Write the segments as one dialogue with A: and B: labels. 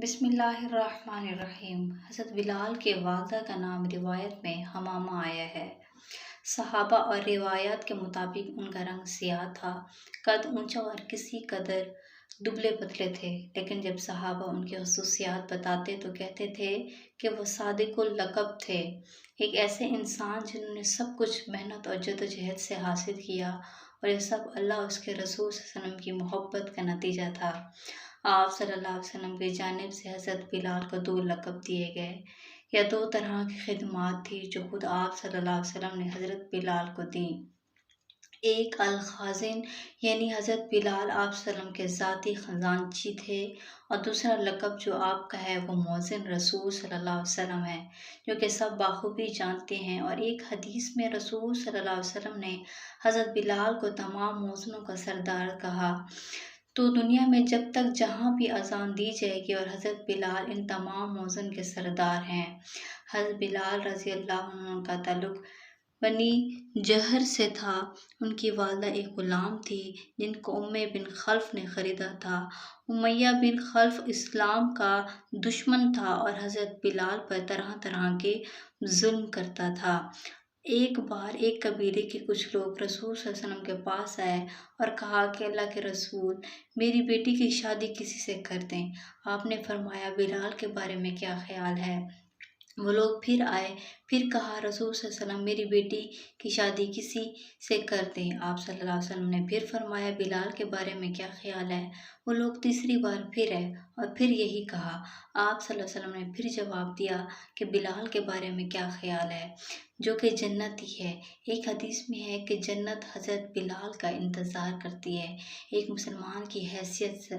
A: بسم اللہ الرحمن الرحیم۔ حضرت بلال کے والدہ کا نام روایت میں حمامہ آیا ہے۔ صحابہ اور روایات کے مطابق ان کا رنگ سیاہ تھا، قد اونچا اور کسی قدر دبلے پتلے تھے، لیکن جب صحابہ ان کی خصوصیات بتاتے تو کہتے تھے کہ وہ صادق اللقب تھے، ایک ایسے انسان جنہوں نے سب کچھ محنت اور جدوجہد سے حاصل کیا، اور یہ سب اللہ اور اس کے رسول صلی اللہ علیہ وسلم کی محبت کا نتیجہ تھا۔ آپ صلی اللہ علیہ وسلم کی جانب سے حضرت بلال کو 2 لقب دیے گئے۔ یہ 2 طرح کی خدمات تھی جو خود آپ صلی اللہ علیہ وسلم نے حضرت بلال کو دیں۔ ایک الخازن یعنی حضرت بلال آپ صلی اللہ علیہ وسلم کے ذاتی خزانچی تھے، اور دوسرا لقب جو آپ کا ہے وہ مؤذن رسول صلی اللہ علیہ وسلم ہے، جو کہ سب بخوبی جانتے ہیں۔ اور ایک حدیث میں رسول صلی اللہ علیہ وسلم نے حضرت بلال کو تمام مؤذنوں کا سردار کہا۔ تو دنیا میں جب تک جہاں بھی اذان دی جائے گی، اور حضرت بلال ان تمام مؤذن کے سردار ہیں۔ حضرت بلال رضی اللہ عنہ کا تعلق بنی جہر سے تھا۔ ان کی والدہ ایک غلام تھی جن کو امیہ بن خلف نے خریدا تھا۔ امیہ بن خلف اسلام کا دشمن تھا اور حضرت بلال پر طرح طرح کے ظلم کرتا تھا۔ ایک بار ایک قبیلے کے کچھ لوگ رسول صلی اللہ علیہ وسلم کے پاس آئے اور کہا کہ اللہ کے رسول، میری بیٹی کی شادی کسی سے کر دیں۔ آپ نے فرمایا بلال کے بارے میں کیا خیال ہے؟ وہ لوگ پھر آئے، پھر کہا رسول صلی اللہ علیہ وسلم میری بیٹی کی شادی کسی سے کر دیں۔ آپ صلی اللہ علیہ وسلم نے پھر فرمایا بلال کے بارے میں کیا خیال ہے؟ وہ لوگ تیسری بار پھر آئے اور پھر یہی کہا۔ آپ صلی اللہ علیہ وسلم نے پھر جواب دیا کہ بلال کے بارے میں کیا خیال ہے، جو کہ جنتی ہے۔ ایک حدیث میں ہے کہ جنت حضرت بلال کا انتظار کرتی ہے۔ ایک مسلمان کی حیثیت سے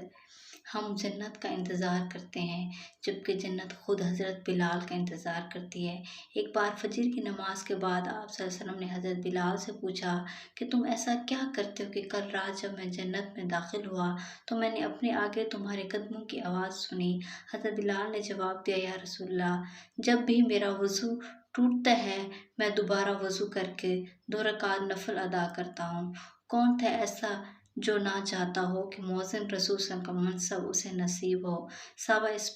A: ہم جنت کا انتظار کرتے ہیں، جبکہ جنت خود حضرت بلال کا انتظار کرتی ہے۔ ایک بار فجر کی نماز کے بعد آپ صلی اللہ علیہ وسلم نے حضرت بلال سے پوچھا کہ تم ایسا کیا کرتے ہو کہ کل رات جب میں جنت میں داخل ہوا تو میں نے اپنے آگے تمہارے قدموں کی آواز سنی۔ حضرت بلال نے جواب دیا، یا رسول اللہ، جب بھی میرا وضو ٹوٹتا ہے میں دوبارہ وضو کر کے 2 رکعت نفل ادا کرتا ہوں۔ کون تھا ایسا جو نہ چاہتا ہو کہ مؤذن رسول صلی اللہ علیہ وسلم کا منصب اسے نصیب ہو؟ صحابہ اس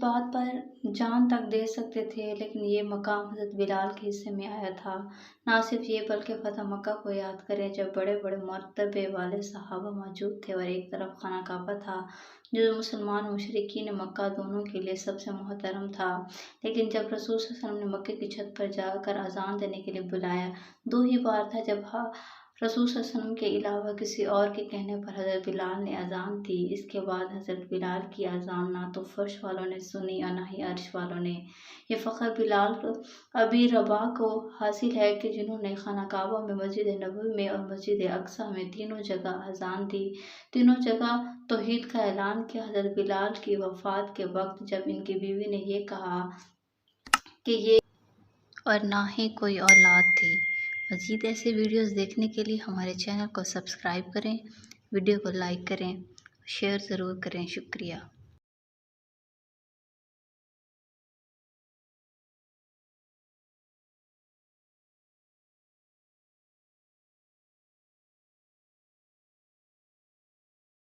A: بات پر جان تک دے سکتے تھے، لیکن یہ مقام حضرت بلال کے حصے میں آیا تھا۔ نہ صرف یہ بلکہ فتح مکہ کو یاد کریں جب بڑے بڑے مرتبے والے صحابہ موجود تھے، اور ایک طرف خانہ کعبہ تھا جو مسلمان و مشرکین مکہ دونوں کے لیے سب سے محترم تھا۔ لیکن جب رسول صلی اللہ علیہ وسلم نے مکے کی چھت پر جا کر اذان دینے کے لیے بلایا، 2 ہی بار تھا جب رسول صلی اللہ علیہ وسلم کے علاوہ کسی اور کے کہنے پر حضرت بلال نے اذان دی۔ اس کے بعد حضرت بلال کی اذان نہ تو فرش والوں نے سنی اور نہ ہی عرش والوں نے۔ یہ فخر بلال ابی رباح کو حاصل ہے کہ جنہوں نے خانہ کعبہ میں، مسجد نبوی میں اور مسجد اقصیٰ میں تینوں جگہ اذان دی، تینوں جگہ توحید کا اعلان کیا۔ حضرت بلال کی وفات کے وقت جب ان کی بیوی نے یہ کہا کہ یہ اور نہ ہی کوئی اولاد تھی۔ مزید ایسے ویڈیوز دیکھنے کے لیے ہمارے چینل کو سبسکرائب کریں، ویڈیو کو لائک کریں، شیئر ضرور کریں۔ شکریہ۔